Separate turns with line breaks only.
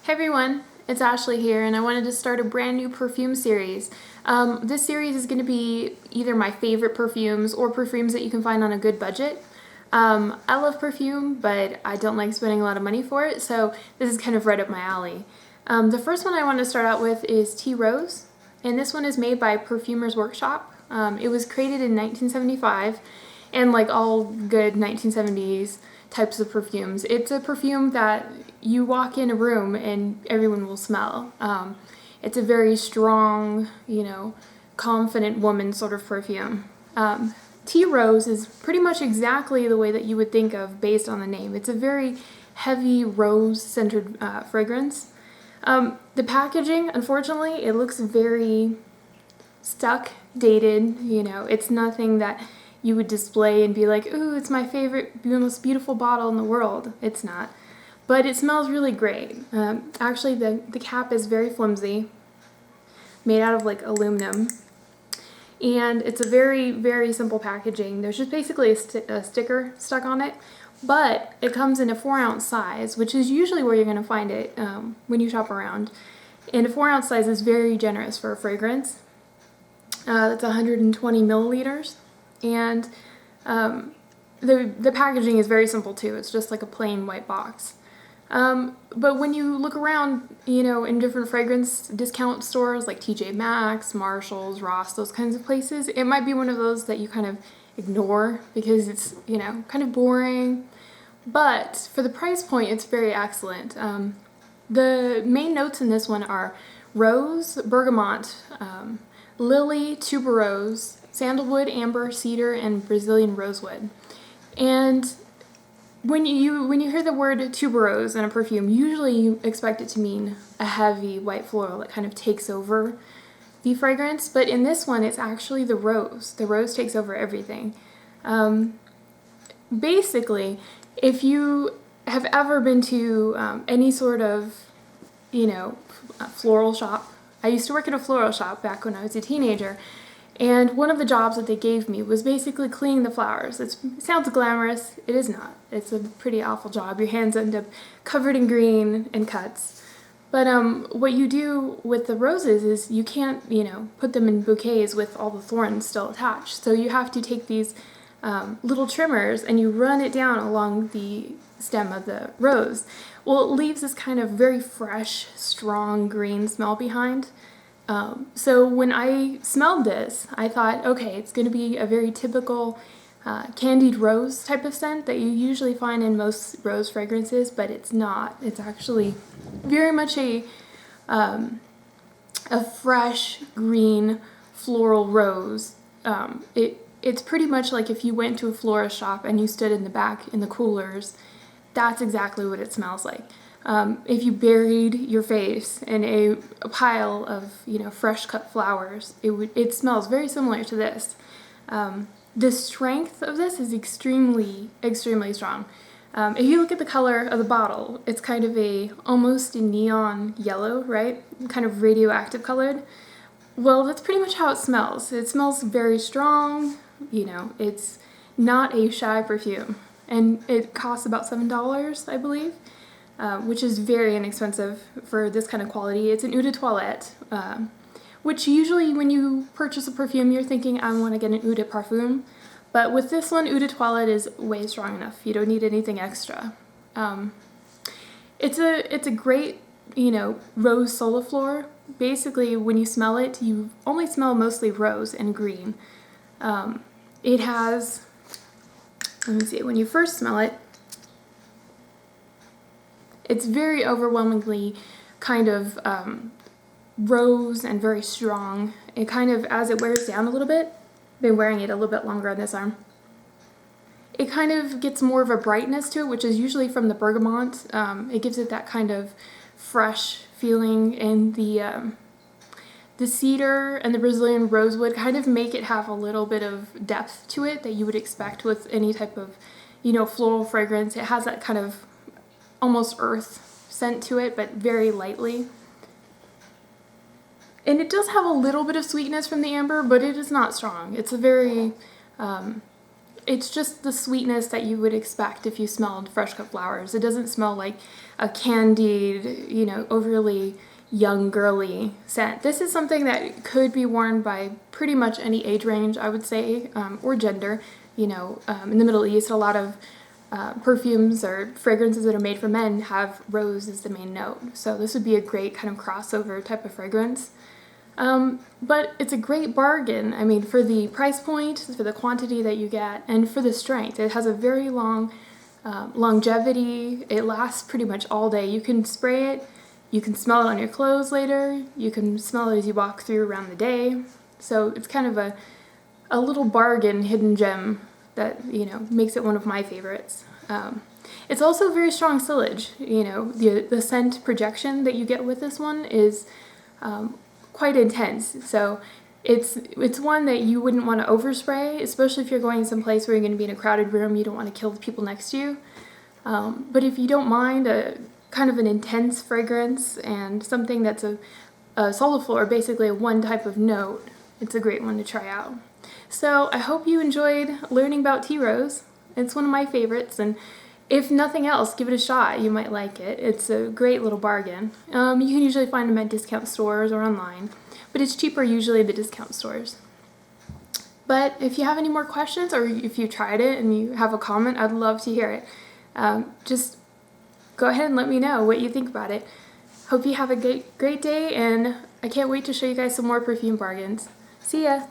Hey everyone, it's Ashley here, and I wanted to start a brand new perfume series. This series is going to be either my favorite perfumes or perfumes that you can find on a good budget. I love perfume, but I don't like spending a lot of money for it, so this is kind of right up my alley. The first one I want to start out with is Tea Rose, and this one is made by Perfumer's Workshop. It was created in 1975, and like all good 1970s types of perfumes, it's a perfume that you walk in a room and everyone will smell. It's a very strong, confident woman sort of perfume. Tea Rose is pretty much exactly the way that you would think of based on the name. It's a very heavy rose-centered fragrance. The packaging, unfortunately, it looks very stuck, dated. It's nothing that you would display and be like, ooh, it's my favorite, most beautiful bottle in the world. It's not. But it smells really great. Actually, the cap is very flimsy, made out of like aluminum. And it's a very, very simple packaging. There's just basically a sticker stuck on it. But it comes in a 4-ounce size, which is usually where you're going to find it when you shop around. And a 4-ounce size is very generous for a fragrance. It's 120 milliliters. And the packaging is very simple too. It's just like a plain white box. But when you look around, in different fragrance discount stores like TJ Maxx, Marshalls, Ross, those kinds of places, it might be one of those that you kind of ignore because it's, kind of boring. But for the price point, it's very excellent. The main notes in this one are rose, bergamot, lily, tuberose, sandalwood, amber, cedar, and Brazilian rosewood. And when you hear the word tuberose in a perfume, usually you expect it to mean a heavy white floral that kind of takes over the fragrance. But in this one, it's actually the rose. The rose takes over everything. Basically, if you have ever been to any sort of, floral shop. I used to work at a floral shop back when I was a teenager. And one of the jobs that they gave me was basically cleaning the flowers. It sounds glamorous. It is not. It's a pretty awful job. Your hands end up covered in green and cuts. But what you do with the roses is you can't, put them in bouquets with all the thorns still attached. So you have to take these little trimmers and you run it down along the stem of the rose. Well, it leaves this kind of very fresh, strong green smell behind. So when I smelled this, I thought, okay, it's going to be a very typical candied rose type of scent that you usually find in most rose fragrances, but it's not. It's actually very much a fresh green floral rose. It's pretty much like if you went to a florist shop and you stood in the back in the coolers, that's exactly what it smells like. If you buried your face in a pile of, fresh cut flowers, it smells very similar to this. The strength of this is extremely, extremely strong. If you look at the color of the bottle, it's kind of almost a neon yellow, right? Kind of radioactive colored. Well, that's pretty much how it smells. It smells very strong, it's not a shy perfume. And it costs about $7, I believe. Which is very inexpensive for this kind of quality. It's an eau de toilette, which usually when you purchase a perfume, you're thinking, I want to get an eau de parfum. But with this one, eau de toilette is way strong enough. You don't need anything extra. It's a great, rose soliflor. Basically, when you smell it, you only smell mostly rose and green. It has, let me see, when you first smell it, it's very overwhelmingly kind of rose and very strong. It kind of, as it wears down a little bit, been wearing it a little bit longer on this arm, it kind of gets more of a brightness to it, which is usually from the bergamot. It gives it that kind of fresh feeling, and the cedar and the Brazilian rosewood kind of make it have a little bit of depth to it that you would expect with any type of, floral fragrance. It has that kind of almost earth scent to it, but very lightly. And it does have a little bit of sweetness from the amber, but it is not strong. It's a very it's just the sweetness that you would expect if you smelled fresh cut flowers. It doesn't smell like a candied, you know, overly young girly scent. This is something that could be worn by pretty much any age range, I would say, or gender. You know, in the Middle East, a lot of perfumes or fragrances that are made for men have rose as the main note. So this would be a great kind of crossover type of fragrance. But it's a great bargain. I mean, for the price point, for the quantity that you get, and for the strength. It has a very long longevity. It lasts pretty much all day. You can spray it, you can smell it on your clothes later, you can smell it as you walk through around the day. So it's kind of a little bargain, hidden gem that, you know, makes it one of my favorites. It's also very strong sillage. You know, the scent projection that you get with this one is quite intense. So it's one that you wouldn't want to overspray, especially if you're going someplace where you're going to be in a crowded room. You don't want to kill the people next to you. But if you don't mind a kind of an intense fragrance and something that's a soliflor, basically a one type of note, it's a great one to try out. So I hope you enjoyed learning about tea rose. It's one of my favorites, and if nothing else, give it a shot. You might like it. It's a great little bargain. You can usually find them at discount stores or online, but it's cheaper usually at the discount stores. But if you have any more questions, or if you tried it and you have a comment, I'd love to hear it. Just go ahead and let me know what you think about it. Hope you have a great day, and I can't wait to show you guys some more perfume bargains. See ya!